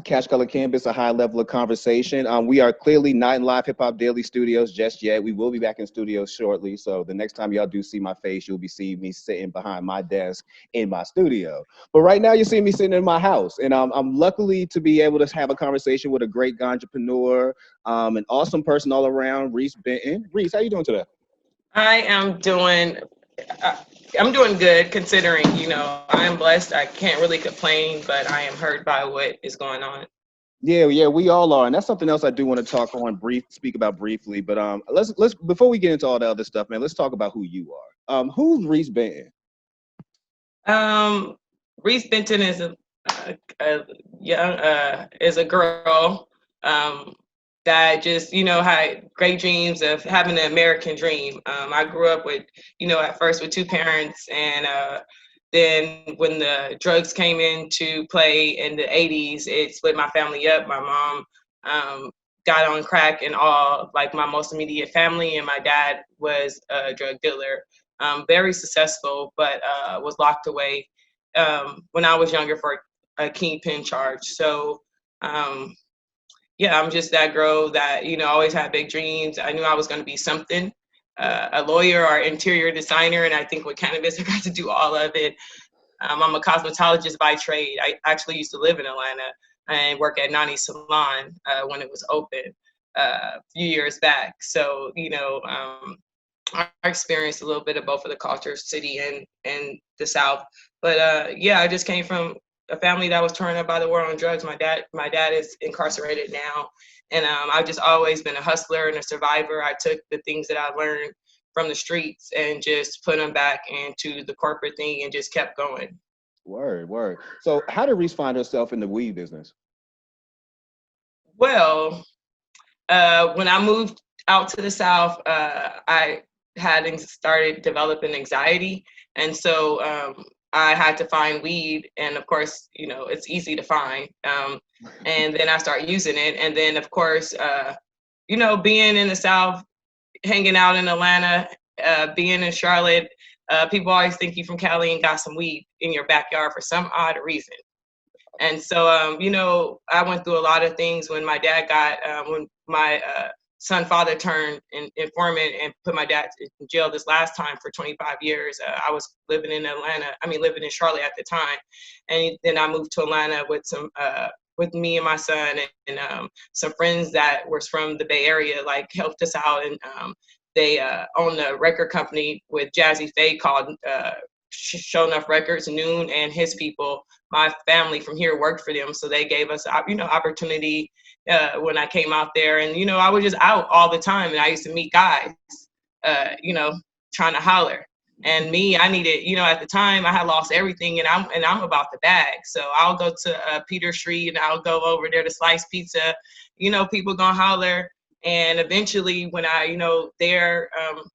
Cash Color Cannabis, a high level of conversation. We are clearly not in Live Hip Hop Daily Studios just yet. We will be back in studios shortly. So the next time y'all do see my face, you'll be seeing me sitting behind my desk in my studio. But right now, you're seeing me sitting in my house. And I'm luckily to be able to have a conversation with a great ganjapreneur, an awesome person all around, Reese Benton. Reese, how you doing today? I am doing I'm doing good considering, I am blessed. I can't really complain, but I am hurt by what is going on. Yeah, we all are, and that's something else I do want to speak about briefly. But let's before we get into all the other stuff, man, let's talk about who you are. Who's Reese Benton? Um, Reese Benton is a young is a girl that just had great dreams of having an American dream. I grew up with at first with two parents, and then when the drugs came into play in the 80s, it split my family up. My mom got on crack and all, like my most immediate family, and my dad was a drug dealer. Very successful, but was locked away when I was younger for a kingpin charge. So, yeah, I'm just that girl that, always had big dreams. I knew I was going to be something, a lawyer or interior designer. And I think with cannabis, I got to do all of it. I'm a cosmetologist by trade. I actually used to live in Atlanta and work at Nani Salon when it was open a few years back. So, I experienced a little bit of both of the cultures, city and the South. But yeah, I just came from a family that was torn up by the war on drugs. My dad is incarcerated now, and I've just always been a hustler and a survivor. I took the things that I learned from the streets and just put them back into the corporate thing and just kept going. Word. So, how did Reese find herself in the weed business? Well, when I moved out to the South, I had started developing anxiety, and so I had to find weed, and of course, it's easy to find. And then I started using it, and then of course, being in the South, hanging out in Atlanta, being in Charlotte, people always think you from Cali and got some weed in your backyard for some odd reason. And so, I went through a lot of things when my dad when my father turned informant and put my dad in jail this last time for 25 years. I was living in living in Charlotte at the time. And then I moved to Atlanta with me and my son and some friends that was from the Bay Area, like helped us out. And they own a record company with Jazzy Faye called Show Enough Records, Noon, and his people. My family from here worked for them, so they gave us opportunity when I came out there. And I was just out all the time, and I used to meet guys trying to holler. And me, I needed, at the time I had lost everything, and I'm about the bag. So I'll go to Peter Street and I'll go over there to Slice Pizza. People gonna holler. And eventually when I,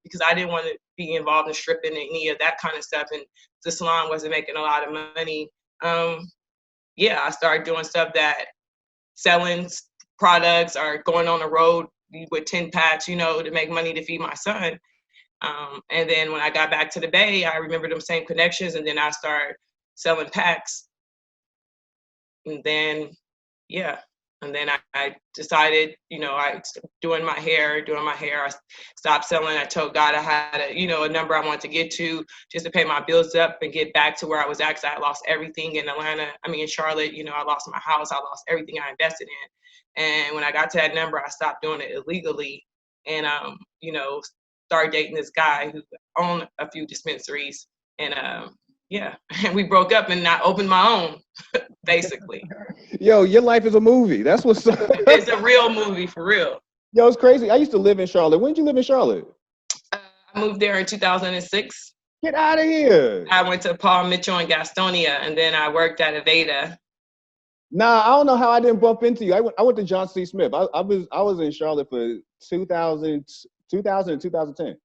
because I didn't want to be involved in stripping and any of that kind of stuff, and the salon wasn't making a lot of money, yeah, I started doing stuff that selling products or going on the road with 10 packs, to make money to feed my son. And then when I got back to the Bay, I remember them same connections, and then I started selling packs. And then, yeah. And then I decided, I doing my hair. I stopped selling. I told God I had a number I wanted to get to just to pay my bills up and get back to where I was at. 'Cause I lost everything in in Charlotte. I lost my house. I lost everything I invested in. And when I got to that number, I stopped doing it illegally, and started dating this guy who owned a few dispensaries. And yeah, and we broke up, and I opened my own, basically. Yo, your life is a movie. That's what's up. It's a real movie, for real. Yo, it's crazy. I used to live in Charlotte. When did you live in Charlotte? I moved there in 2006. Get out of here. I went to Paul Mitchell in Gastonia, and then I worked at Aveda. Nah, I don't know how I didn't bump into you. I went to John C. Smith. I was in Charlotte for 2000 and 2010.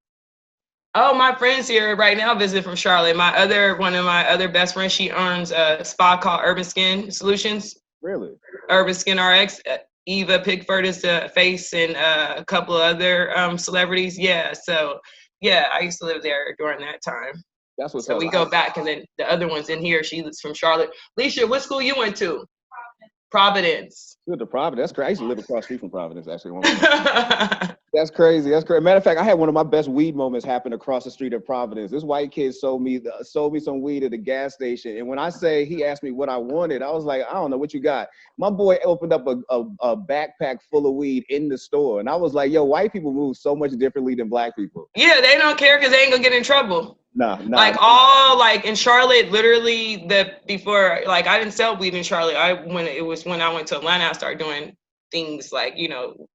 Oh, my friends here right now visit from Charlotte. One of my other best friends, she owns a spa called Urban Skin Solutions. Really? Urban Skin RX. Eva Pigford is the face, and a couple of other celebrities. Yeah, so yeah, I used to live there during that time. That's what's so up. We go back, and then the other one's in here. She's from Charlotte. Leisha, what school you went to? Providence. Good to Providence. That's crazy. I used to live across the street from Providence, actually. One point. That's crazy. That's crazy. Matter of fact, I had one of my best weed moments happen across the street at Providence. This white kid sold me some weed at the gas station, and when I say he asked me what I wanted, I was like, I don't know what you got. My boy opened up a backpack full of weed in the store, and I was like, yo, white people move so much differently than black people. Yeah, they don't care because they ain't gonna get in trouble. Nah. Like in Charlotte, literally before, like I didn't sell weed in Charlotte. When I went to Atlanta, I started doing things like,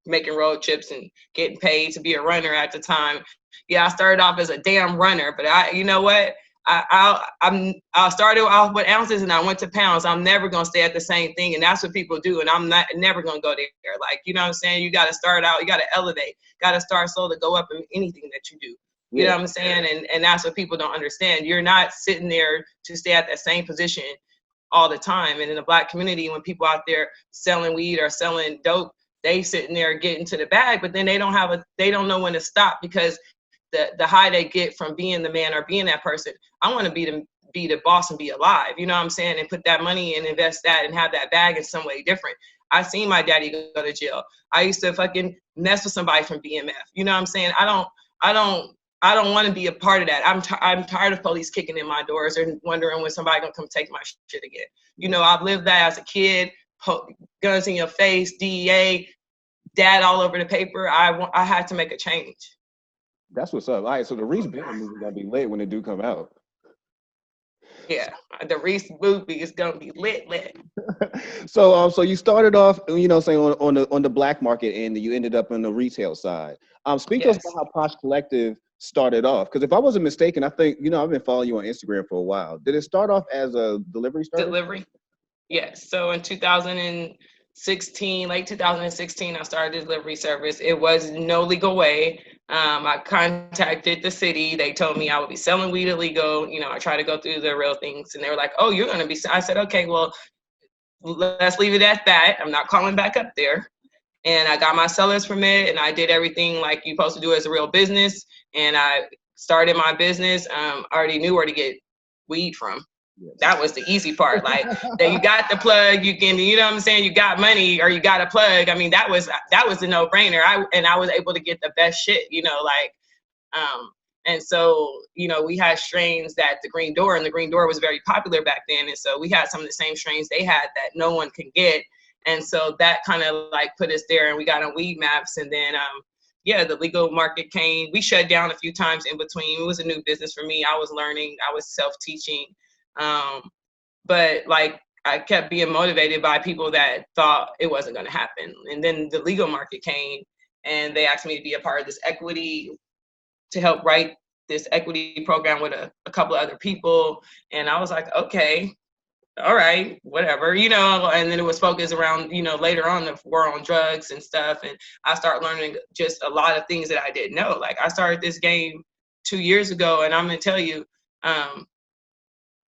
making road trips and getting paid to be a runner at the time. Yeah, I started off as a damn runner, but you know what? I started off with ounces and I went to pounds. I'm never gonna stay at the same thing, and that's what people do. And I'm never gonna go there. Like, you know what I'm saying? You got to start out. You got to elevate. Got to start slow to go up in anything that you do. You know what I'm saying? And that's what people don't understand. You're not sitting there to stay at that same position all the time. And in the black community, when people out there selling weed or selling dope, they sitting there getting to the bag, but then they don't know when to stop, because the high they get from being the man or being that person. I want to be the boss and be alive. You know what I'm saying? And put that money and invest that and have that bag in some way different. I seen my daddy go to jail. I used to fucking mess with somebody from BMF. You know what I'm saying? I don't want to be a part of that. I'm tired of police kicking in my doors and wondering when somebody gonna come take my shit again. I've lived that as a kid, guns in your face, DEA, dad all over the paper. I had to make a change. That's what's up. All right, so the Reese Benton movie gonna be lit when it do come out. Yeah, the Reese movie is gonna be lit. So you started off, saying on the black market, and you ended up on the retail side. Speak to us about how Posh Collective started off, because if I wasn't mistaken, I think I've been following you on Instagram for a while. Did it start off as a delivery service? Delivery, yes. So in 2016, late 2016, I started a delivery service. It was no legal way. I contacted the city. They told me I would be selling weed illegal. I tried to go through the real things, and they were like, "Oh, you're gonna be." I said, "Okay, well, let's leave it at that. I'm not calling back up there." And I got my seller's permit, and I did everything like you're supposed to do as a real business. And I started my business. I already knew where to get weed from. Yes. That was the easy part. Like, that you got the plug, you can, you know what I'm saying? You got money or you got a plug. I mean, that was a no brainer. I was able to get the best shit, and so, we had strains that the Green Door, and the Green Door was very popular back then. And so we had some of the same strains they had that no one can get. And so that kind of like put us there, and we got on weed maps. And then, the legal market came. We shut down a few times in between. It was a new business for me. I was learning. I was self-teaching. But like, I kept being motivated by people that thought it wasn't going to happen. And then the legal market came, and they asked me to be a part of this equity, to help write this equity program with a couple of other people. And I was like, okay, all right, whatever, and then it was focused around, later on the war on drugs and stuff. And I started learning just a lot of things that I didn't know. Like, I started this game 2 years ago, and I'm going to tell you,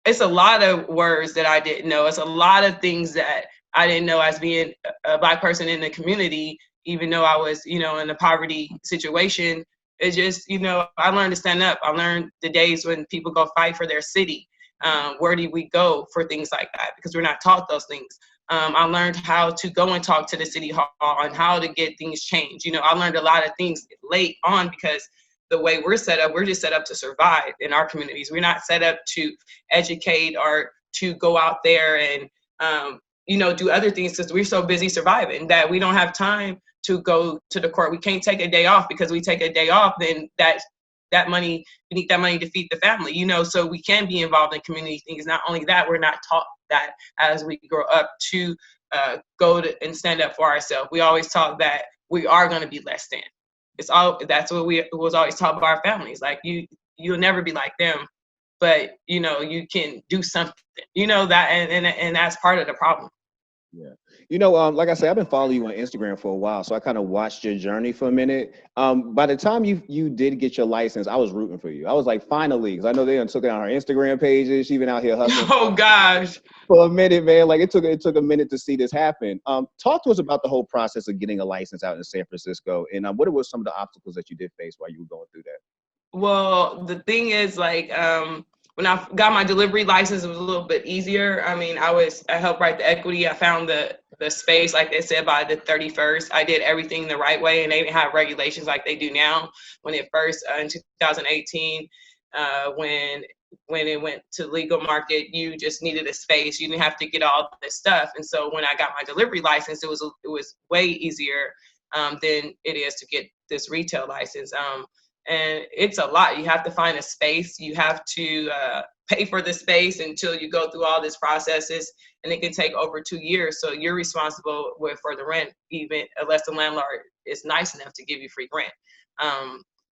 it's a lot of words that I didn't know. It's a lot of things that I didn't know as being a Black person in the community, even though I was, in a poverty situation. It's just, I learned to stand up. I learned the days when people go fight for their city. Where do we go for things like that? Because we're not taught those things. I learned how to go and talk to the city hall and how to get things changed. I learned a lot of things late on, because the way we're set up, we're just set up to survive in our communities. We're not set up to educate or to go out there and, do other things, because we're so busy surviving that we don't have time to go to the court. We can't take a day off, because we take a day off, then that money, we need that money to feed the family, so we can be involved in community things. Not only that, we're not taught that as we grow up to go to and stand up for ourselves. We always taught that we are going to be less than. That's what was always taught by our families. Like, you'll never be like them, but you can do something, that, and that's part of the problem. Yeah. Like I said, I've been following you on Instagram for a while, so I kind of watched your journey for a minute. By the time you did get your license, I was rooting for you. I was like, finally, because I know they done took it on her Instagram pages. She been out here hustling. Oh gosh. For a minute, man. Like, it took a minute to see this happen. Talk to us about the whole process of getting a license out in San Francisco, and what were some of the obstacles that you did face while you were going through that? Well, the thing is, like, when I got my delivery license, it was a little bit easier. I mean, I helped write the equity. I found the the space, like they said, by the 31st. I did everything the right way, and they didn't have regulations like they do now. When it first, in 2018, when it went to legal market, you just needed a space. You didn't have to get all this stuff. And so when I got my delivery license, it was way easier than it is to get this retail license. And it's a lot. You have to find a space. You have to pay for the space until you go through all these processes, and it can take over 2 years. So you're responsible for the rent, even unless the landlord is nice enough to give you free rent.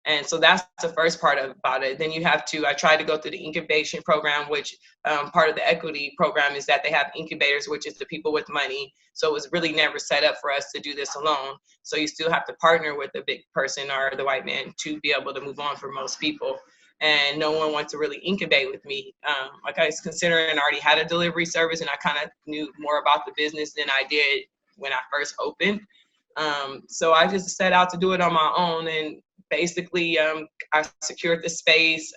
And so that's the first part about it. Then you have to, I tried to go through the incubation program, which part of the equity program is that they have incubators, which is the people with money. So it was really never set up for us to do this alone. So you still have to partner with the big person or the white man to be able to move on for most people. And no one wants to really incubate with me. Like I was considering, I already had a delivery service, and I kind of knew more about the business than I did when I first opened. So I just set out to do it on my own, and basically I secured the space,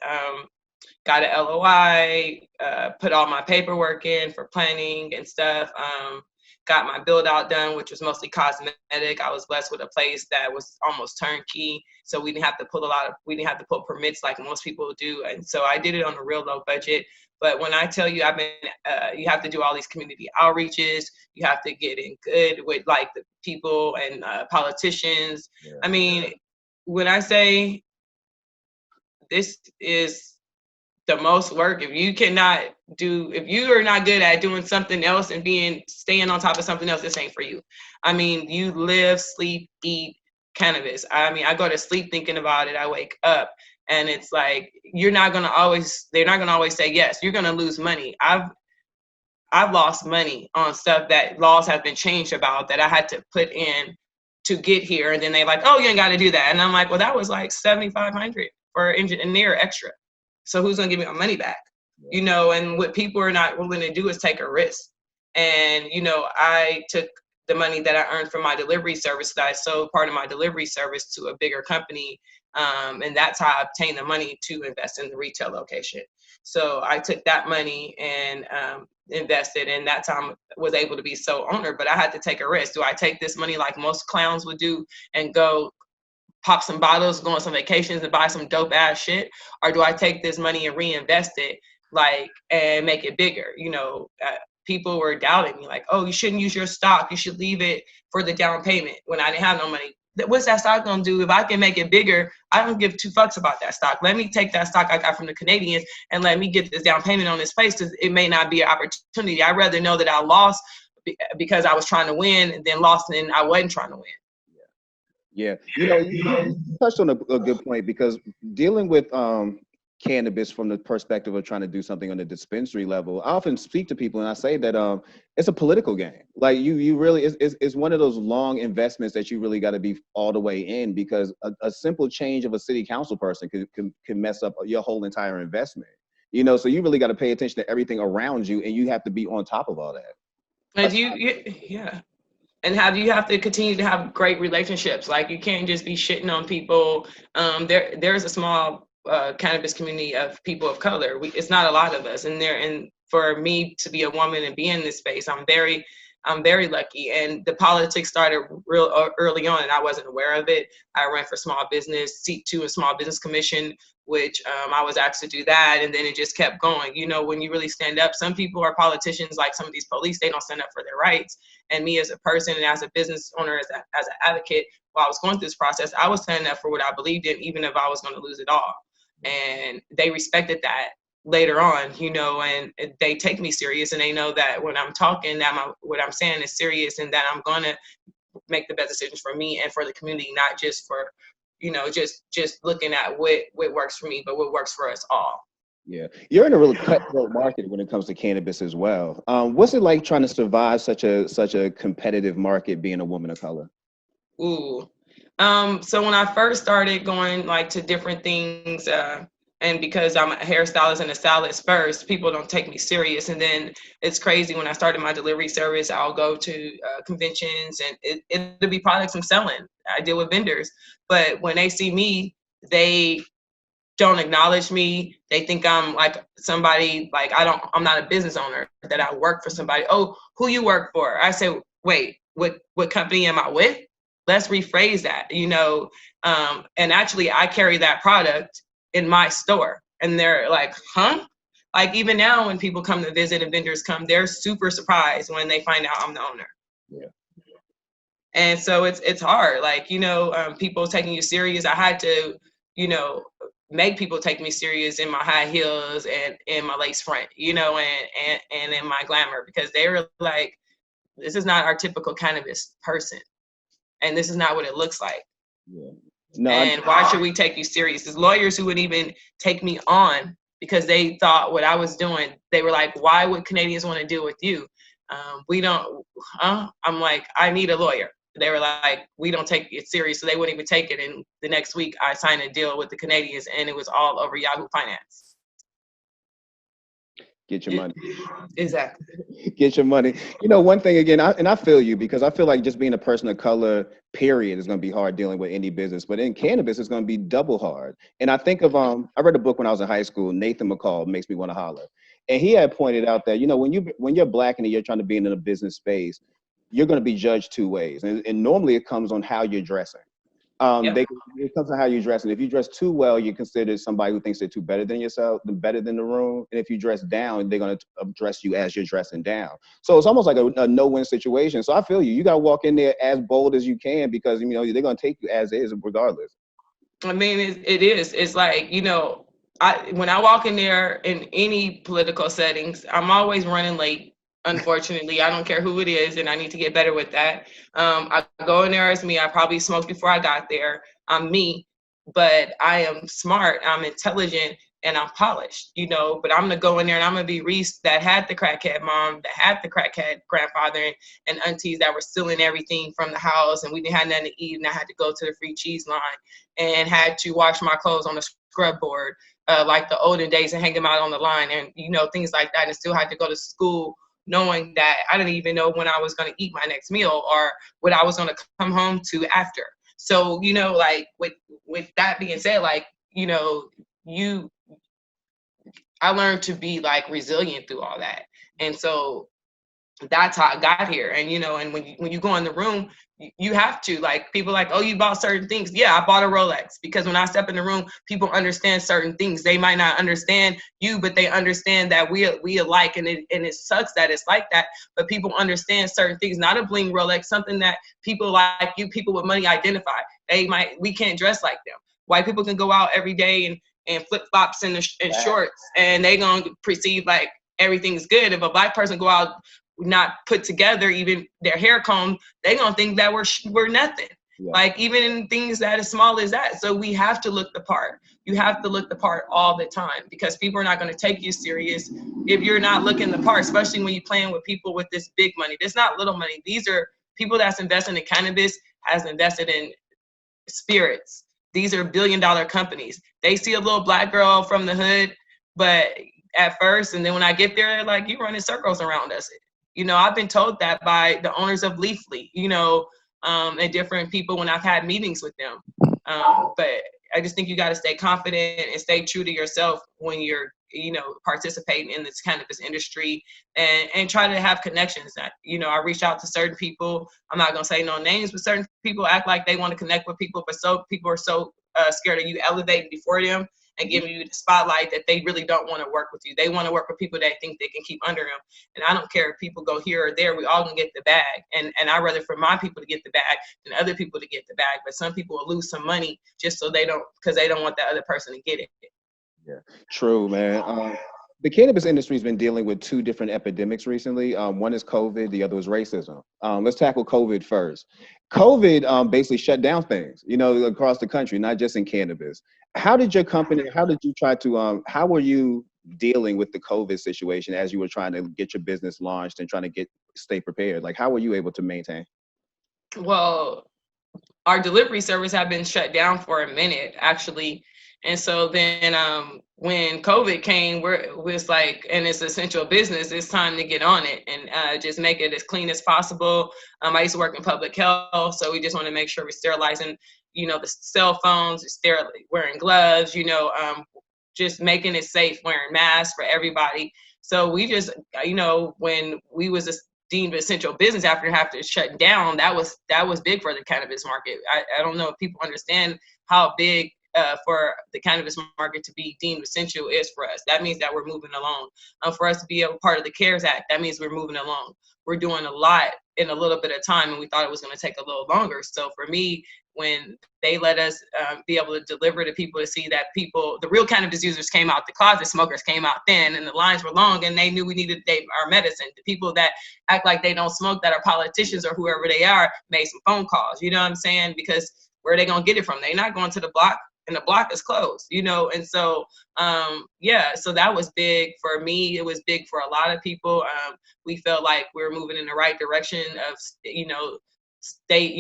got an LOI, put all my paperwork in for planning and stuff, got my build out done, which was mostly cosmetic. I was blessed with a place that was almost turnkey, so we didn't have to pull permits like most people do. And so I did it on a real low budget. But when I tell you, you have to do all these community outreaches. You have to get in good with like the people and politicians. Yeah, I mean, when I say this is the most work, if you are not good at doing something else and staying on top of something else, this ain't for you. I mean, you live, sleep, eat cannabis. I mean, I go to sleep thinking about it. I wake up, and it's like, they're not going to always say yes. You're going to lose money. I've lost money on stuff that laws have been changed about that I had to put in to get here. And then they like, oh, you ain't got to do that. And I'm like, well, that was like $7,500 for engineer extra. So who's going to give me my money back? You know, and what people are not willing to do is take a risk. And, you know, I took the money that I earned from my delivery service, that I sold part of my delivery service to a bigger company. And that's how I obtained the money to invest in the retail location. So I took that money and invested, and that's how I was able to be sole owner. But I had to take a risk. Do I take this money like most clowns would do and go pop some bottles, go on some vacations and buy some dope ass shit? Or do I take this money and reinvest it and make it bigger? You know, people were doubting me like, oh, you shouldn't use your stock. You should leave it for the down payment, when I didn't have no money. What's that stock gonna do? If I can make it bigger, I don't give two fucks about that stock. Let me take that stock I got from the Canadians and let me get this down payment on this place, because it may not be an opportunity. I'd rather know that I lost because I was trying to win than lost and I wasn't trying to win. Yeah, you know, you touched on a good point, because dealing with cannabis from the perspective of trying to do something on the dispensary level, I often speak to people and I say that it's a political game. Like you really, it's one of those long investments that you really got to be all the way in, because a simple change of a city council person can mess up your whole entire investment. You know, so you really got to pay attention to everything around you, and you have to be on top of all that. And yeah. And you have to continue to have great relationships. Like, you can't just be shitting on people. There's a small cannabis community of people of color. It's not a lot of us, and for me to be a woman and be in this space, I'm very lucky. And the politics started real early on, and I wasn't aware of it. I ran for small business, seat 2 in Small Business Commission, which I was asked to do that. And then it just kept going. You know, when you really stand up, some people are politicians, like some of these police, they don't stand up for their rights. And me as a person and as a business owner, as an advocate, while I was going through this process, I was standing up for what I believed in, even if I was going to lose it all. And they respected that later on, you know, and they take me serious, and they know that when I'm talking, that what I'm saying is serious, and that I'm going to make the best decisions for me and for the community, not just for, you know, just looking at what works for me, but what works for us all. Yeah, you're in a really cutthroat market when it comes to cannabis as well. What's it like trying to survive such a competitive market, being a woman of color? Ooh, so when I first started going like to different things, and because I'm a hairstylist and a stylist first, people don't take me serious. And then it's crazy, when I started my delivery service, I'll go to conventions, and it'll be products I'm selling. I deal with vendors, but when they see me, they don't acknowledge me. They think I'm like somebody, like I'm not a business owner, that I work for somebody. Oh, who you work for? I say, wait, what company am I with? Let's rephrase that, and actually I carry that product in my store, and they're like, huh? Like even now when people come to visit and vendors come, they're super surprised when they find out I'm the owner. Yeah. And so it's hard, like, people taking you serious. I had to, make people take me serious in my high heels and in my lace front, and in my glamour, because they were like, this is not our typical cannabis person, and this is not what it looks like. Yeah. No, and why should we take you serious? There's lawyers who would even take me on because they thought what I was doing. They were like, why would Canadians want to deal with you? We don't, I'm like, I need a lawyer. They were like, we don't take it serious. So they wouldn't even take it. And the next week I signed a deal with the Canadians, and it was all over Yahoo Finance. Get your money. Exactly. Get your money. One thing again, I feel you, because I feel like just being a person of color, period, is going to be hard dealing with any business. But in cannabis, it's going to be double hard. And I think of I read a book when I was in high school, Nathan McCall, Makes Me Want to Holler. And he had pointed out that, when you're Black and you're trying to be in a business space, you're going to be judged two ways. And normally it comes on how you're dressing. It comes to how you dress. And if you dress too well, you're considered somebody who thinks they're too better than yourself, better than the room. And if you dress down, they're going to address you as you're dressing down. So it's almost like a no-win situation. So I feel you. You got to walk in there as bold as you can, because, they're going to take you as is regardless. I mean, it is. It's like, when I walk in there in any political settings, I'm always running late. Unfortunately, I don't care who it is, and I need to get better with that. I go in there as me. I probably smoked before I got there. I'm me, but I am smart, I'm intelligent, and I'm polished, but I'm gonna go in there and I'm gonna be Reese that had the crackhead mom, that had the crackhead grandfather, and aunties that were stealing everything from the house, and we didn't have nothing to eat, and I had to go to the free cheese line and had to wash my clothes on the scrub board, like the olden days, and hang them out on the line, and things like that, and still had to go to school knowing that I didn't even know when I was going to eat my next meal or what I was going to come home to after. So, like with that being said, like, I learned to be like resilient through all that. And so that's how I got here. And, and when you go in the room, you have to, like, people like, oh, you bought certain things. Yeah, I bought a Rolex, because when I step in the room, people understand certain things. They might not understand you, but they understand that we alike, and it sucks that it's like that. But people understand certain things, not a bling Rolex, something that people like you, people with money identify. We can't dress like them. White people can go out every day and flip flops and shorts, and they gonna perceive like everything's good. If a Black person go out not put together, even their hair comb, they gonna think that we're nothing. Yeah. Like even in things that as small as that. So we have to look the part. You have to look the part all the time, because people are not going to take you serious if you're not looking the part, especially when you're playing with people with this big money. It's not little money. These are people that's investing in cannabis, has invested in spirits. These are billion-dollar companies. They see a little Black girl from the hood, but at first, and then when I get there, they're like, you running circles around us. I've been told that by the owners of Leafly, and different people when I've had meetings with them. But I just think you got to stay confident and stay true to yourself when you're, participating in this cannabis industry, and try to have connections. That, I reach out to certain people. I'm not going to say no names, but certain people act like they want to connect with people, but people are so scared of you elevating before them and giving you the spotlight that they really don't want to work with you. They want to work with people that think they can keep under them. And I don't care if people go here or there, we all gonna get the bag. And I'd rather for my people to get the bag than other people to get the bag. But some people will lose some money just so because they don't want that other person to get it. Yeah, true, man. The cannabis industry has been dealing with two different epidemics recently. One is COVID, the other is racism. Let's tackle COVID first. COVID basically shut down things, across the country, not just in cannabis. How did you try to, how were you dealing with the COVID situation as you were trying to get your business launched and trying to stay prepared? Like, how were you able to maintain? Well, our delivery service had been shut down for a minute, actually. And so then when COVID came, it's like, and it's essential business, it's time to get on it and just make it as clean as possible. I used to work in public health, so we just want to make sure we're sterilizing, the cell phones, wearing gloves, just making it safe, wearing masks for everybody. So we just, when we was deemed essential business after having to shut down, that was big for the cannabis market. I don't know if people understand how big for the cannabis market to be deemed essential is for us. That means that we're moving along. For us to be a part of the CARES Act, that means we're moving along. We're doing a lot in a little bit of time, and we thought it was going to take a little longer. So for me, when they let us be able to deliver to people, to see that people, the real cannabis users came out, the closet smokers came out thin, and the lines were long, and they knew we needed our medicine. The people that act like they don't smoke, that are politicians or whoever they are, made some phone calls. You know what I'm saying? Because where are they going to get it from? They're not going to the block, and the block is closed, you know? And so, so that was big for me. It was big for a lot of people. We felt like we were moving in the right direction of, state,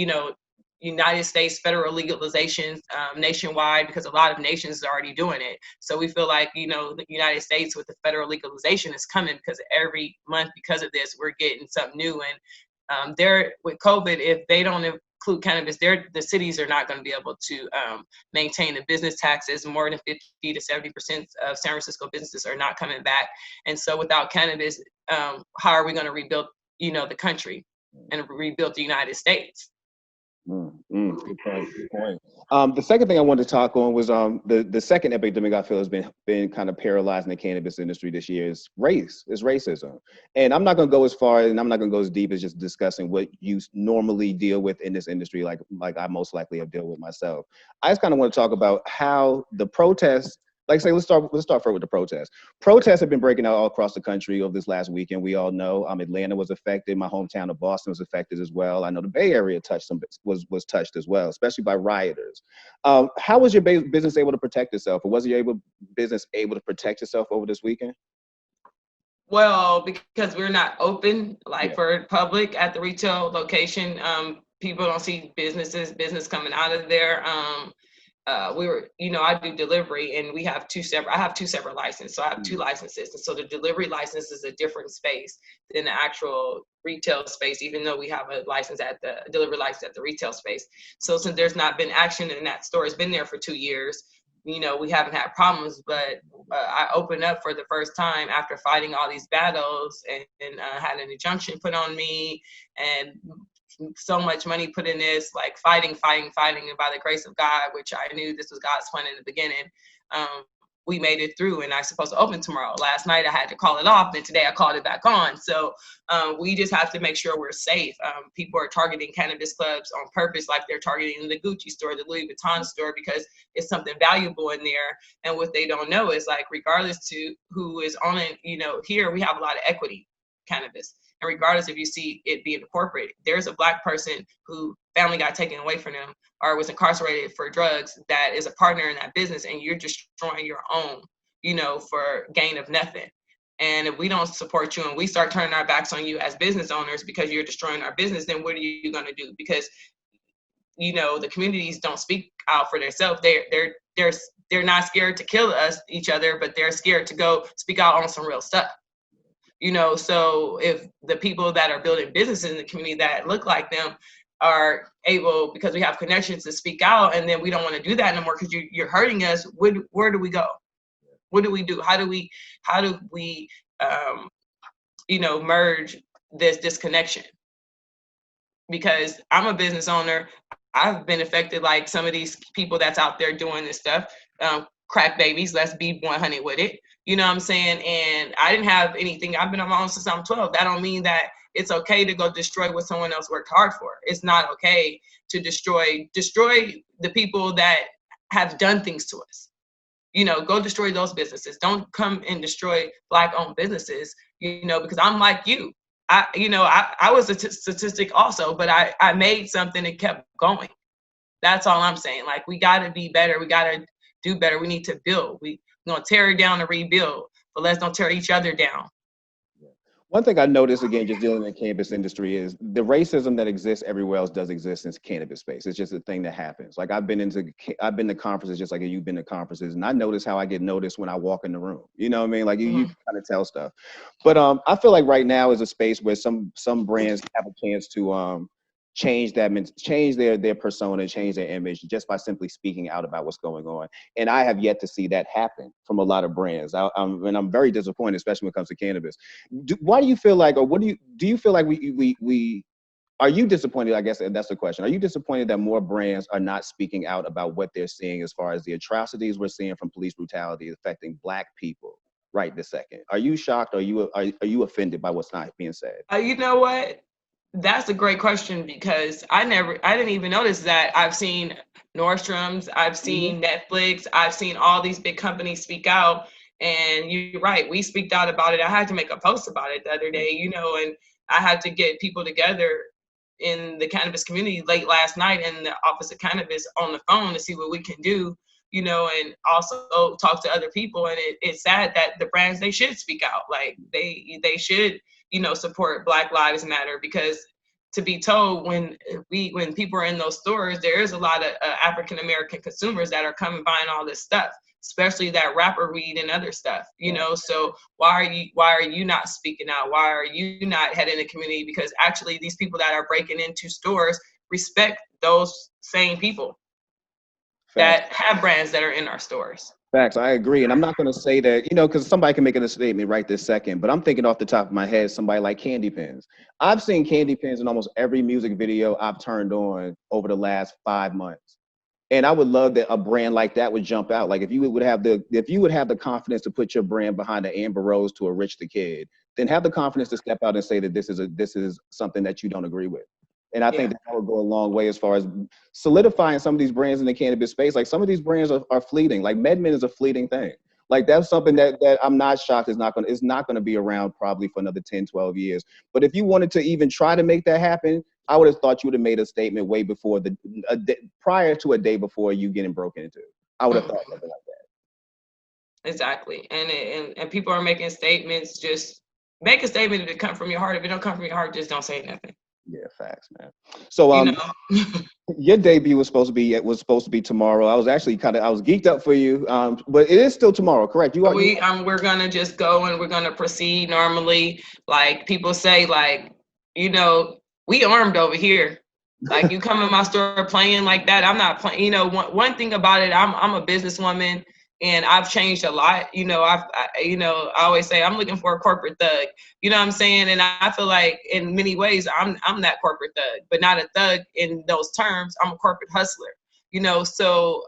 United States federal legalization nationwide, because a lot of nations are already doing it. So we feel like, the United States with the federal legalization is coming, because every month, because of this, we're getting something new. And with COVID, if they don't include cannabis, the cities are not going to be able to maintain the business taxes. More than 50 to 70% of San Francisco businesses are not coming back. And so without cannabis, how are we going to rebuild, the country and rebuild the United States? Good point. Good point. The second thing I wanted to talk on was the second epidemic I feel has been kind of paralyzing the cannabis industry this year is racism. And I'm not going to go as far, and I'm not going to go as deep as just discussing what you normally deal with in this industry, like I most likely have dealt with myself. I just kind of want to talk about how the protests. Like say, let's start first with the protests. Protests have been breaking out all across the country over this last weekend. We all know Atlanta was affected. My hometown of Boston was affected as well. I know the Bay Area was touched as well, especially by rioters. How was your business able to protect itself, or was your business able to protect itself over this weekend? Well, because we're not open for public at the retail location, people don't see business coming out of there. I do delivery, and I have two separate licenses. So I have two licenses. And so the delivery license is a different space than the actual retail space, even though we have a delivery license at the retail space. So since there's not been action in that store, it's been there for 2 years, we haven't had problems, but I opened up for the first time after fighting all these battles and had an injunction put on me, and so much money put in this, like fighting, and by the grace of God, which I knew this was God's plan in the beginning, we made it through, and I'm supposed to open tomorrow. Last night I had to call it off, and today I called it back on. So we just have to make sure we're safe. People are targeting cannabis clubs on purpose, like they're targeting the Gucci store, the Louis Vuitton store, because it's something valuable in there. And what they don't know is, like, regardless to who is on it, here we have a lot of equity cannabis. And regardless if you see it being incorporated, there's a Black person who family got taken away from them or was incarcerated for drugs that is a partner in that business, and you're destroying your own, for gain of nothing. And if we don't support you and we start turning our backs on you as business owners because you're destroying our business, then what are you going to do? Because, the communities don't speak out for themselves. They're not scared to kill each other, but they're scared to go speak out on some real stuff. So if the people that are building businesses in the community that look like them are able, because we have connections, to speak out, and then we don't want to do that anymore because you're hurting us, where do we go? What do we do? How do we merge this disconnection? Because I'm a business owner. I've been affected like some of these people that's out there doing this stuff. Crack babies, let's be 100 with it. You know what I'm saying? And I didn't have anything. I've been on my own since I'm 12. That don't mean that it's okay to go destroy what someone else worked hard for. It's not okay to destroy the people that have done things to us. Go destroy those businesses. Don't come and destroy Black-owned businesses, because I'm like you. I was a statistic also, but I made something and kept going. That's all I'm saying. Like, we got to be better. We got to do better. We need to build. We're going to tear it down and rebuild, but let's don't tear each other down. One thing I noticed, again, just dealing in the cannabis industry, is the racism that exists everywhere else does exist in the cannabis space. It's just a thing that happens. Like, I've been to conferences just like you've been to conferences, and I notice how I get noticed when I walk in the room. You know what I mean? Like, you kind of tell stuff. But I feel like right now is a space where some brands have a chance to change that, change their persona, change their image just by simply speaking out about what's going on. And I have yet to see that happen from a lot of brands. I'm very disappointed, especially when it comes to cannabis. Why do you feel like, or what do you feel like we are you disappointed? I guess that's the question. Are you disappointed that more brands are not speaking out about what they're seeing as far as the atrocities we're seeing from police brutality affecting Black people right this second? Are you shocked? Or are you offended by what's not being said? You know what? That's a great question because I didn't even notice that. I've seen Nordstrom's, I've seen Netflix, I've seen all these big companies speak out. And you're right, we speaked out about it. I had to make a post about it the other day, and I had to get people together in the cannabis community late last night in the Office of Cannabis on the phone to see what we can do, and also talk to other people. And it's sad that the brands, they should speak out. Like they should, support Black Lives Matter, because to be told when people are in those stores, there is a lot of African American consumers that are coming buying all this stuff, especially that rapper weed and other stuff, so why are you not speaking out? Why are you not heading the community? Because actually these people that are breaking into stores respect those same people that have brands that are in our stores. Facts, I agree. And I'm not going to say that, because somebody can make a statement right this second, but I'm thinking off the top of my head, somebody like Candy Pins. I've seen Candy Pins in almost every music video I've turned on over the last 5 months. And I would love that a brand like that would jump out. Like if you would have the confidence to put your brand behind the Amber Rose to a Rich the Kid, then have the confidence to step out and say that this is something that you don't agree with. And I think that would go a long way as far as solidifying some of these brands in the cannabis space. Like some of these brands are fleeting. Like MedMen is a fleeting thing. Like that's something that I'm not shocked is not going to be around probably for another 10, 12 years. But if you wanted to even try to make that happen, I would have thought you would have made a statement way before prior to a day before you getting broken into. I would have thought something like that. Exactly. And people are making statements. Just make a statement if it come from your heart. If it don't come from your heart, just don't say nothing. Yeah, facts, man. So your debut was supposed to be tomorrow. I was actually I was geeked up for you. But it is still tomorrow, correct? We're gonna just go and we're gonna proceed normally. Like people say, like, we armed over here. Like you come in my store playing like that, I'm not playing. One thing about it, I'm a businesswoman. And I've changed a lot. I always say I'm looking for a corporate thug. You know what I'm saying? And I feel like in many ways I'm that corporate thug, but not a thug in those terms. I'm a corporate hustler. So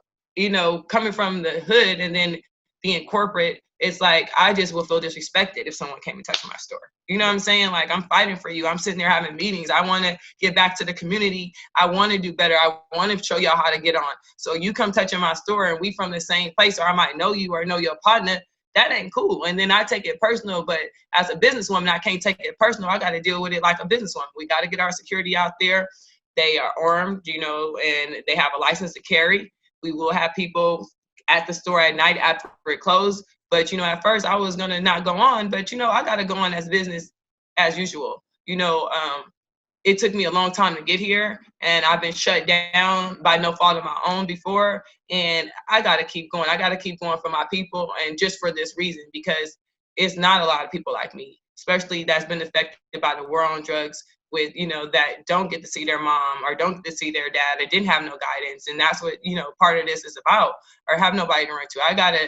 coming from the hood and then being corporate, it's like I just will feel disrespected if someone came and touched my store. You know what I'm saying? Like I'm fighting for you. I'm sitting there having meetings. I want to get back to the community. I want to do better. I want to show y'all how to get on. So you come touching my store and we from the same place, or I might know you or know your partner. That ain't cool. And then I take it personal. But as a businesswoman, I can't take it personal. I got to deal with it like a businesswoman. We got to get our security out there. They are armed, and they have a license to carry. We will have people at the store at night after it closed. But, at first I was going to not go on, but, I got to go on as business as usual. It took me a long time to get here and I've been shut down by no fault of my own before. And I got to keep going. I got to keep going for my people. And just for this reason, because it's not a lot of people like me, especially that's been affected by the war on drugs with, that don't get to see their mom or don't get to see their dad. They didn't have no guidance. And that's what, part of this is about, or have nobody to run to. I got to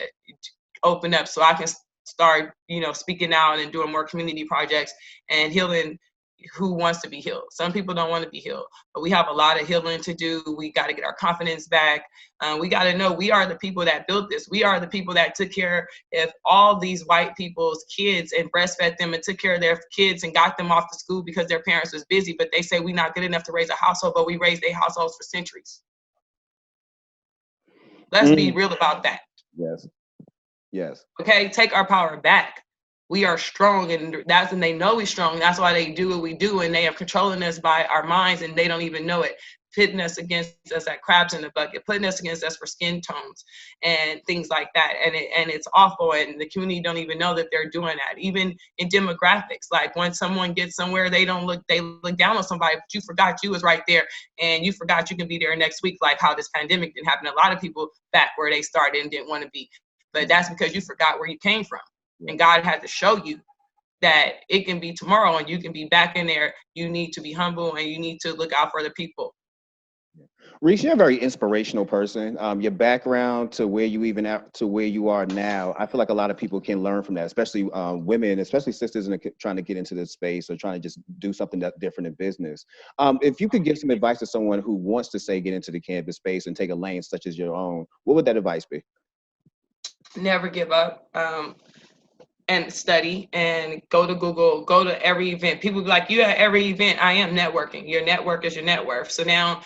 open up so I can start, speaking out and doing more community projects and healing who wants to be healed. Some people don't want to be healed, but we have a lot of healing to do. We got to get our confidence back. We got to know we are the people that built this. We are the people that took care of all these white people's kids and breastfed them and took care of their kids and got them off to school because their parents was busy, but they say we're not good enough to raise a household, but we raised their households for centuries. Let's be real about that. Yes. Okay, take our power back. We are strong, and that's when they know we're strong. That's why they do what we do, and they are controlling us by our minds, and they don't even know it. Pitting us against us like crabs in a bucket, putting us against us for skin tones and things like that. And it's awful, and the community don't even know that they're doing that. Even in demographics, like when someone gets somewhere, they look down on somebody, but you forgot you was right there, and you forgot you can be there next week, like how this pandemic didn't happen. A lot of people back where they started and didn't want to be. But that's because you forgot where you came from. And God had to show you that it can be tomorrow and you can be back in there. You need to be humble and you need to look out for the people. Reese, you're a very inspirational person. Your background to where you even at, to where you are now, I feel like a lot of people can learn from that, especially women, especially sisters trying to get into this space or trying to just do something that's different in business. If you could give some advice to someone who wants to say get into the cannabis space and take a lane such as your own, what would that advice be? Never give up. And study and go to Google, go to every event. People be like, you at every event. I am networking. Your network is your net worth. So now,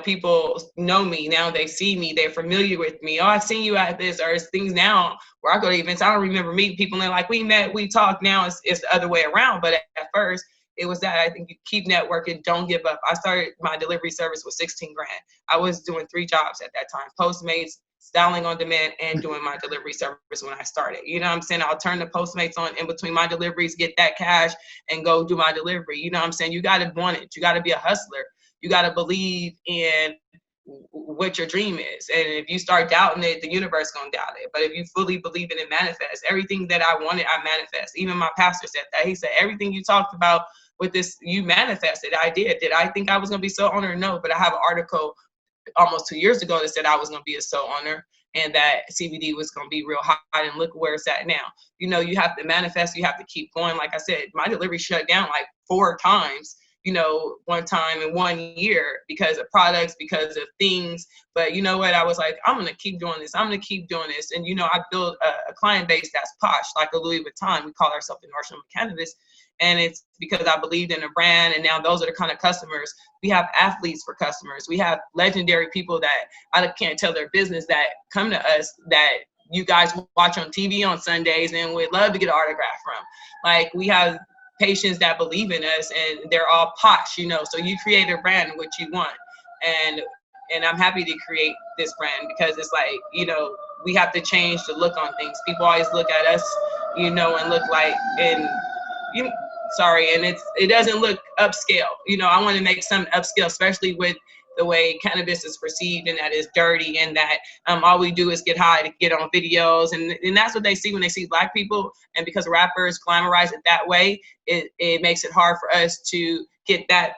people know me. Now they see me. They're familiar with me. Oh, I've seen you at this. Or it's things now where I go to events. I don't remember meeting people and like, we met, we talked. Now it's the other way around. But at first, it was that. I think you keep networking. Don't give up. I started my delivery service with 16 grand. I was doing 3 jobs at that time. Postmates, styling on demand, and doing my delivery service when I started. You know what I'm saying? I'll turn the Postmates on in between my deliveries, get that cash, and go do my delivery. You know what I'm saying? You got to want it. You got to be a hustler. You got to believe in what your dream is. And if you start doubting it, the universe gonna doubt it. But if you fully believe in it, manifest. Everything that I wanted, I manifest. Even my pastor said that. He said, everything you talked about with this, you manifested. I did. Did I think I was gonna be so owner? No, but I have an article almost 2 years ago that said I was going to be a sole owner and that CBD was going to be real hot, and look where it's at now. You have to manifest, you have to keep going. Like I said, my delivery shut down like 4 times, one time in 1 year because of products, because of things. But you know what? I was like, I'm going to keep doing this. I'm going to keep doing this. And, I built a client base that's posh, like a Louis Vuitton. We call ourselves the Nordstrom of Cannabis. And it's because I believed in a brand. And now those are the kind of customers. We have athletes for customers. We have legendary people that I can't tell their business that come to us that you guys watch on TV on Sundays and would love to get an autograph from. Like, we have patients that believe in us and they're all posh, so you create a brand what you want. And I'm happy to create this brand because it's like, we have to change the look on things. People always look at us, and look like, and it doesn't look upscale. I want to make something upscale, especially with the way cannabis is perceived and that it's dirty and that all we do is get high to get on videos. And that's what they see when they see Black people. And because rappers glamorize it that way, it makes it hard for us to get that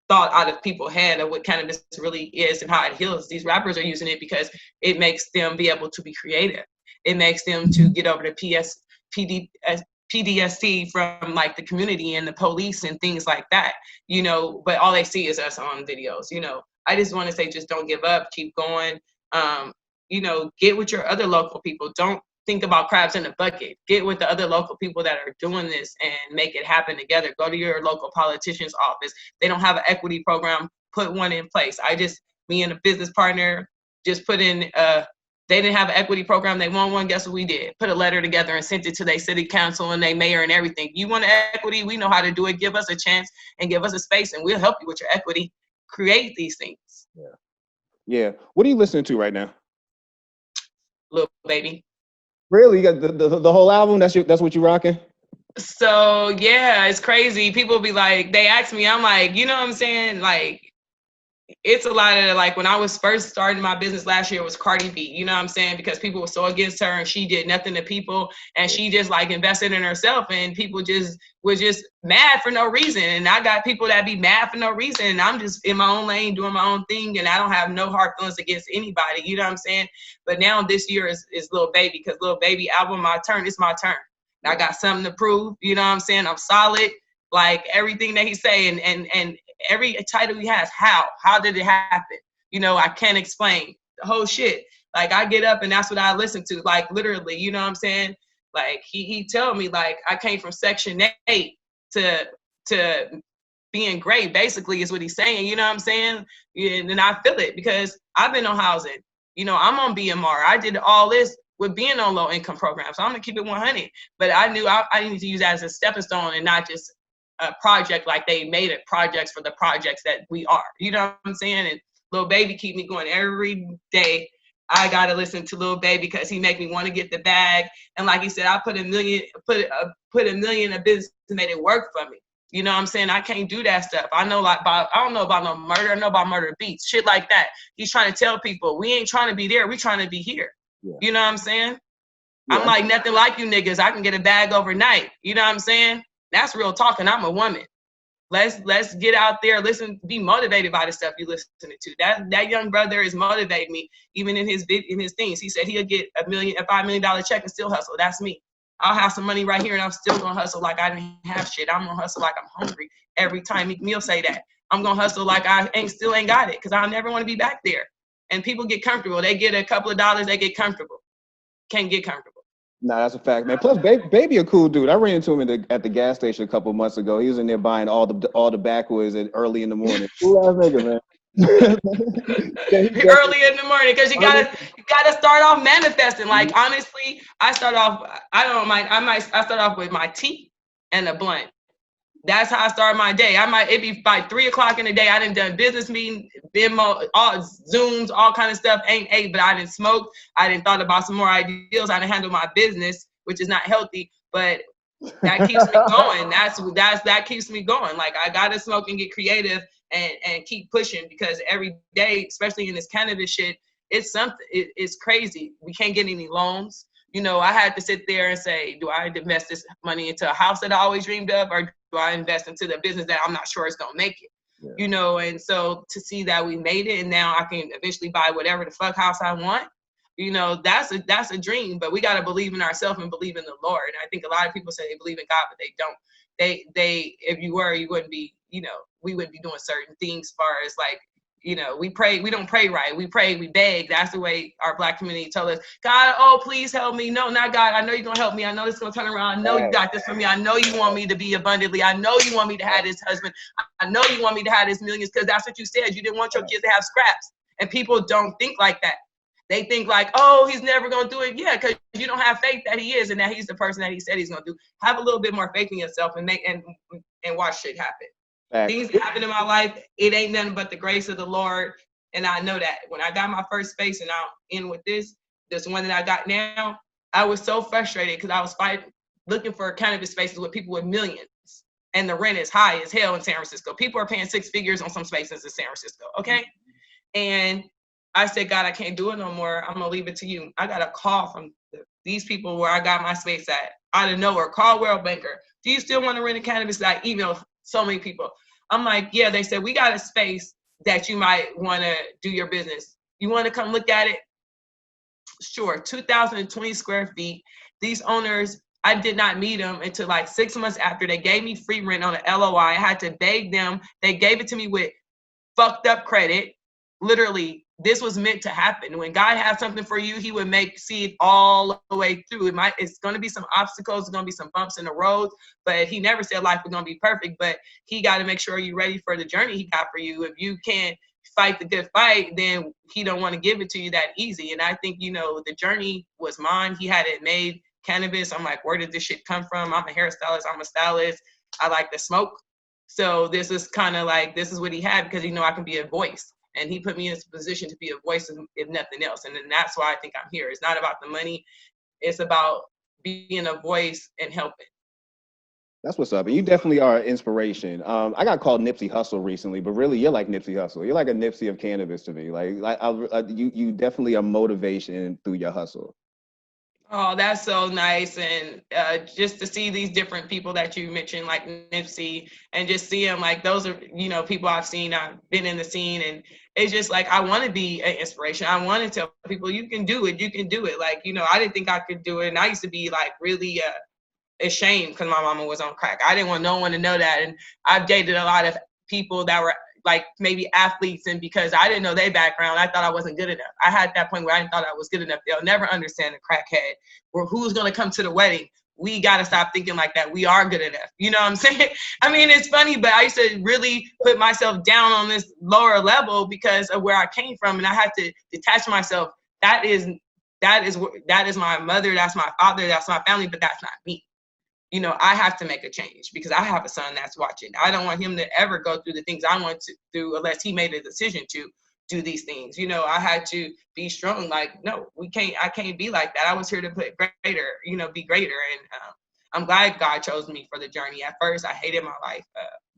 thought out of people's head of what cannabis really is and how it heals. These rappers are using it because it makes them be able to be creative. It makes them to get over the PTSD from like the community and the police and things like that, but all they see is us on videos. I just want to say, just don't give up, keep going. Get with your other local people. Don't think about crabs in a bucket. Get with the other local people that are doing this and make it happen together. Go to your local politician's office. They don't have an equity program, put one in place. Me and a business partner just put in they didn't have an equity program. They want one. Guess what we did? Put a letter together and sent it to their city council and their mayor and everything. You want equity? We know how to do it. Give us a chance and give us a space, and we'll help you with your equity. Create these things. Yeah. What are you listening to right now? LilBaby. Really? You got the whole album? That's what you rocking? So yeah, it's crazy. People be like, they ask me, I'm like, you know what I'm saying? Like, it's a lot of like when I was first starting my business last year, it was Cardi B, you know what I'm saying? Because people were so against her and she did nothing to people and she just like invested in herself and people just was just mad for no reason. And I got people that be mad for no reason and I'm just in my own lane doing my own thing and I don't have no hard feelings against anybody, you know what I'm saying? But now this year is LilBaby because LilBaby album, my turn, it's my turn. I got something to prove, you know what I'm saying? I'm solid, like everything that he's saying and every title he has, how did it happen? I can't explain the whole shit. Like I get up and that's what I listen to, like literally, you know what I'm saying? Like he tell me like I came from Section 8 to being great, basically is what he's saying, you know what I'm saying? And I feel it because I've been on housing, I'm on BMR. I did all this with being on low income programs. So I'm gonna keep it 100, but I knew I needed to use that as a stepping stone and not just a project like they made it projects for the projects that we are. You know what I'm saying? And LilBaby keep me going every day. I gotta listen to LilBaby because he make me want to get the bag. And like he said, I put a million in business to make it work for me. You know what I'm saying? I can't do that stuff. I don't know about no murder. I know about murder beats, shit like that. He's trying to tell people we ain't trying to be there. We trying to be here. Yeah. You know what I'm saying? I'm like nothing like you niggas. I can get a bag overnight. You know what I'm saying? That's real talk, and I'm a woman. Let's get out there, listen, be motivated by the stuff you listening to. That young brother is motivating me, even in his things. He said he'll get a $5 million check and still hustle. That's me. I'll have some money right here, and I'm still gonna hustle like I didn't have shit. I'm gonna hustle like I'm hungry every time. Meek Mill say that. I'm gonna hustle like I still ain't got it, because I never want to be back there. And people get comfortable. They get a couple of dollars, they get comfortable. Can't get comfortable. Nah, that's a fact, man. Plus, baby, a cool dude. I ran into him at the gas station a couple of months ago. He was in there buying all the backwoods early in the morning. Cool ass nigga, man. Early in the morning, because you gotta start off manifesting. Like, honestly, I start off with my tea and a blunt. That's how I start my day. It'd be by 3 o'clock in the day. I done business meeting, BIMO, all Zooms, all kind of stuff. Ain't ate, but I didn't smoke. I didn't thought about some more ideas. I didn't handle my business, which is not healthy, but that keeps me going. That keeps me going. Like, I gotta smoke and get creative and keep pushing, because every day, especially in this cannabis shit, it's something. It's crazy. We can't get any loans. You know, I had to sit there and say, do I invest this money into a house that I always dreamed of, or do I invest into the business that I'm not sure is gonna make it? Yeah. You know, and so to see that we made it, and now I can eventually buy whatever the fuck house I want, you know, that's a dream. But we gotta believe in ourselves and believe in the Lord. And I think a lot of people say they believe in God, but they don't. They if you were, you wouldn't be, you know, we wouldn't be doing certain things as far as like, you know, we don't pray right. We pray, we beg. That's the way our Black community told us, God, oh, please help me. No, not God. I know you're going to help me. I know this is going to turn around. I know you got this for me. I know you want me to be abundantly. I know you want me to have this husband. I know you want me to have this millions, because that's what you said. You didn't want your kids to have scraps. And people don't think like that. They think like, oh, he's never going to do it. Yeah, because you don't have faith that he is, and that he's the person that he said he's going to do. Have a little bit more faith in yourself and watch shit happen. Things happen in my life. It ain't nothing but the grace of the Lord. And I know that when I got my first space, and I'm in with this one that I got now, I was so frustrated because I was looking for cannabis spaces with people with millions. And the rent is high as hell in San Francisco. People are paying 6 figures on some spaces in San Francisco. Okay. And I said, God, I can't do it no more. I'm going to leave it to you. I got a call from these people where I got my space at, out of nowhere. Call World Banker. Do you still want to rent a cannabis? I emailed so many people. I'm like, yeah. They said, we got a space that you might want to do your business. You want to come look at it? Sure. 2,020 square feet. These owners, I did not meet them until like 6 months after. They gave me free rent on an LOI. I had to beg them. They gave it to me with fucked up credit. Literally, this was meant to happen. When God has something for you, he would see it all the way through. It's going to be some obstacles, there's going to be some bumps in the road, but he never said life was going to be perfect. But he got to make sure you're ready for the journey he got for you. If you can't fight the good fight, then he don't want to give it to you that easy. And I think, you know, the journey was mine. He had it made. Cannabis, I'm like, where did this shit come from? I'm a hairstylist, I'm a stylist, I like to smoke. So this is kind of like, this is what he had, because he know I can be a voice. And he put me in a position to be a voice, if nothing else. And then that's why I think I'm here. It's not about the money. It's about being a voice and helping. That's what's up. And you definitely are an inspiration. I got called Nipsey Hussle recently, but really you're like Nipsey Hussle. You're like a Nipsey of cannabis to me. You definitely are motivation through your hustle. Oh, that's so nice. And just to see these different people that you mentioned, like Nipsey, and just see them, like those are, you know, people I've seen, I've been in the scene, and it's just like, I want to be an inspiration. I want to tell people, you can do it. You can do it. Like, you know, I didn't think I could do it. And I used to be like really ashamed because my mama was on crack. I didn't want no one to know that. And I've dated a lot of people that were like maybe athletes, and because I didn't know their background, I thought I wasn't good enough. I had that point where I didn't thought I was good enough. They'll never understand a crackhead or who's going to come to the wedding. We got to stop thinking like that. We are good enough. You know what I'm saying? I mean, it's funny, but I used to really put myself down on this lower level because of where I came from. And I had to detach myself. That is my mother. That's my father. That's my family, but that's not me. You know, I have to make a change because I have a son that's watching. I don't want him to ever go through the things I went through unless he made a decision to do these things. You know, I had to be strong. Like, no, I can't be like that. I was here to be greater. And I'm glad God chose me for the journey. At first, I hated my life.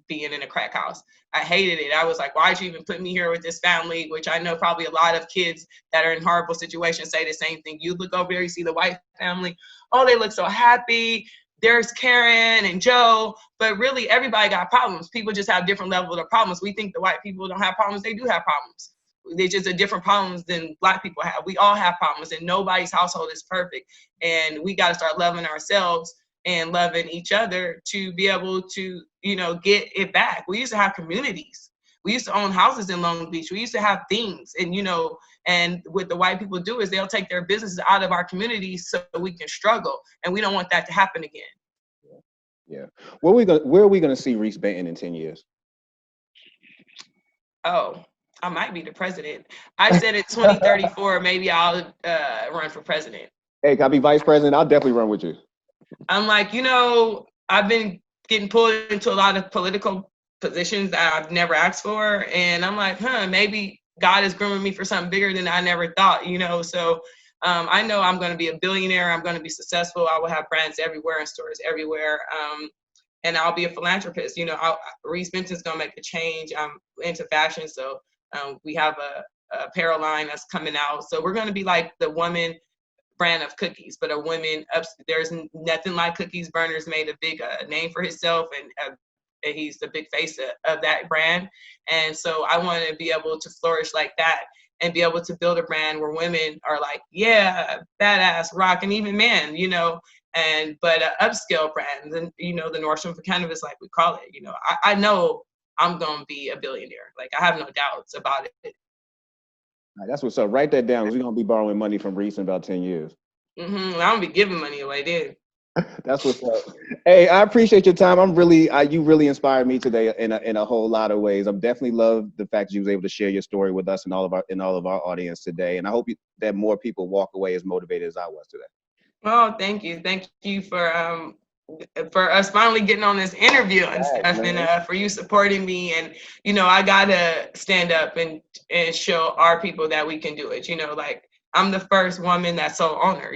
being in a crack house. I hated it. I was like, why'd you even put me here with this family? Which I know probably a lot of kids that are in horrible situations say the same thing. You look over there, you see the white family. Oh, they look so happy. There's Karen and Joe, but really everybody got problems. People just have different levels of problems. We think the white people don't have problems. They do have problems. They just are different problems than Black people have. We all have problems, and nobody's household is perfect. And we got to start loving ourselves and loving each other to be able to, get it back. We used to have communities. We used to own houses in Long Beach. We used to have things, and and what the white people do is they'll take their businesses out of our communities so we can struggle, and we don't want that to happen again. Yeah. Where are we gonna see Reese Benton in 10 years? Oh, I might be the president. I said in 2034, maybe I'll run for president. Hey, can I be vice president? I'll definitely run with you. I'm like, I've been getting pulled into a lot of political positions that I've never asked for. And I'm like, maybe God is grooming me for something bigger than I never thought, So I know I'm going to be a billionaire. I'm going to be successful. I will have brands everywhere and stores everywhere. And I'll be a philanthropist. Reese Benton's going to make a change. I'm into fashion. So we have a apparel line that's coming out. So we're going to be like the woman brand of cookies, but a woman there's nothing like Cookies. Berner's made a big name for himself, and he's the big face of that brand. And so I want to be able to flourish like that and be able to build a brand where women are like, yeah, badass, rock, and even men, but an upscale brand, and the Nordstrom for Cannabis, like we call it. I know I'm gonna be a billionaire. Like, I have no doubts about it. That's what's up. Write that down, because we're gonna be borrowing money from Reese in about 10 years. I'm gonna be giving money away then. That's what's up. Hey, I appreciate your time. You really inspired me today in a whole lot of ways. I'm definitely love the fact that you was able to share your story with us and all of our audience today. And I hope that more people walk away as motivated as I was today. Oh, thank you for us finally getting on this interview and stuff, and for you supporting me. And I gotta stand up and show our people that we can do it. Like, I'm the first woman that's sole owner.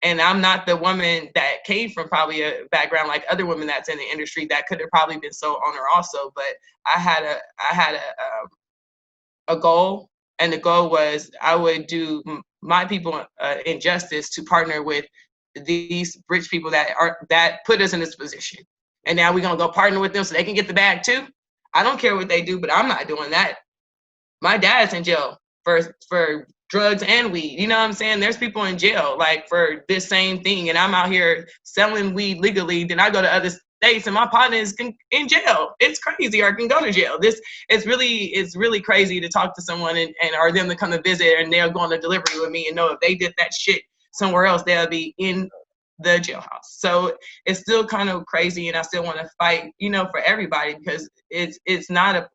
And I'm not the woman that came from probably a background like other women that's in the industry that could have probably been sole owner also. But I had a goal, and the goal was I would do my people injustice to partner with these rich people that put us in this position. And now we're gonna go partner with them so they can get the bag too. I don't care what they do, but I'm not doing that. My dad's in jail for drugs and weed. You know what I'm saying? There's people in jail like for this same thing, and I'm out here selling weed legally. Then I go to other states and my partner is in jail. It's crazy, or can go to jail. It's really crazy to talk to someone and or them to come to visit, and they'll go on a delivery with me and know if they did that shit somewhere else, they'll be in the jailhouse. So it's still kind of crazy, and I still want to fight, for everybody, because it's not a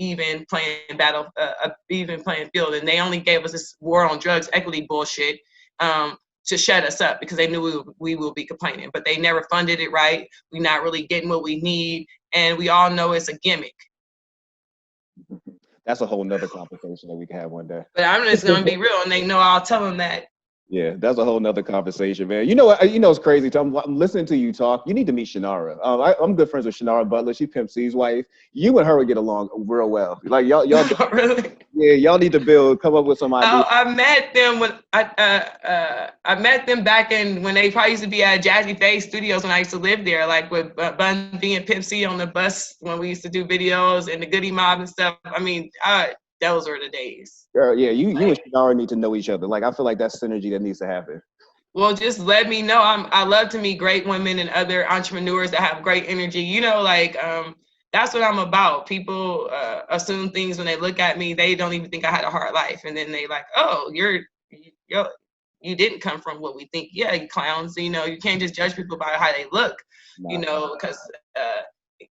even playing field. And they only gave us this war on drugs equity bullshit to shut us up, because they knew we will be complaining, but they never funded it right. We're not really getting what we need, and we all know it's a gimmick. That's a whole nother conversation that we can have one day. But I'm just gonna be real, and they know I'll tell them that. Yeah, that's a whole nother conversation, man. It's crazy. I'm listening to you talk. You need to meet Shanara. I'm good friends with Shanara Butler. She's Pimp C's wife. You and her would get along real well. Like y'all. Really? Yeah, y'all need to come up with some ideas. I met them when I met them back when they probably used to be at Jazzy Faye Studios when I used to live there, like with Bun B and Pimp C on the bus when we used to do videos and the Goody Mob and stuff. I mean, those were the days. Girl, yeah, you and Shanara need to know each other. Like, I feel like that's synergy that needs to happen. Well, just let me know. I love to meet great women and other entrepreneurs that have great energy. That's what I'm about. People assume things when they look at me. They don't even think I had a hard life, and then they like, oh, you didn't come from what we think. Yeah, you clowns. You can't just judge people by how they look. Because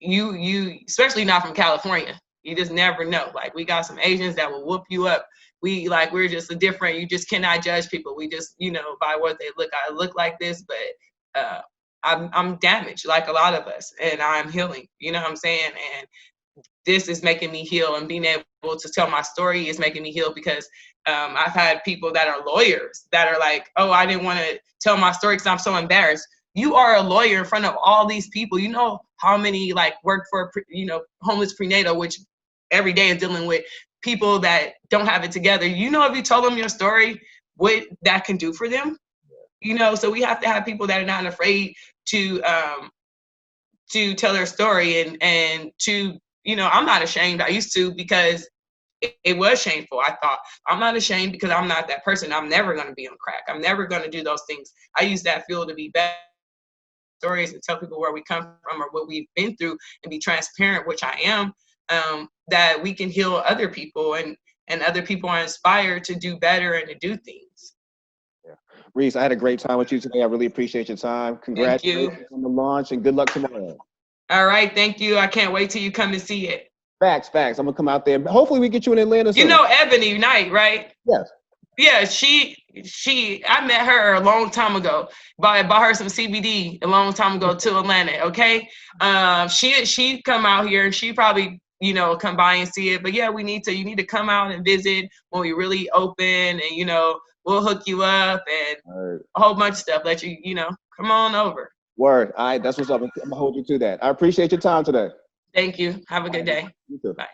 you especially not from California. You just never know. Like, we got some Asians that will whoop you up. We're just different. You just cannot judge people. We just, by what they look. I look like this, but I'm damaged, like a lot of us, and I'm healing. You know what I'm saying? And this is making me heal, and being able to tell my story is making me heal, because I've had people that are lawyers that are like, oh, I didn't want to tell my story because I'm so embarrassed. you are a lawyer in front of all these people. You know how many like work for, homeless prenatal, which every day is dealing with people that don't have it together. You know, if you told them your story, what that can do for them, so we have to have people that are not afraid to tell their story and to, I'm not ashamed. I used to, because it was shameful. I thought, I'm not ashamed because I'm not that person. I'm never going to be on crack. I'm never going to do those things. I use that fuel to be better stories and tell people where we come from or what we've been through and be transparent, which I am, that we can heal other people and other people are inspired to do better and to do things. Yeah. Reese, I had a great time with you today. I really appreciate your time. Congratulations on the launch and good luck tomorrow. All right. Thank you. I can't wait till you come and see it. Facts. I'm going to come out there. Hopefully we get you in Atlanta soon. You know Ebony Knight, right? Yes. Yeah, I met her a long time ago. Bought her some CBD a long time ago to Atlanta, okay? She come out here and she probably, come by and see it. But yeah, you need to come out and visit when we really open and, we'll hook you up and a whole bunch of stuff. Let you, come on over. Word. All right, that's what's up. I'm going to hold you to that. I appreciate your time today. Thank you. Have a good day. You too. Bye.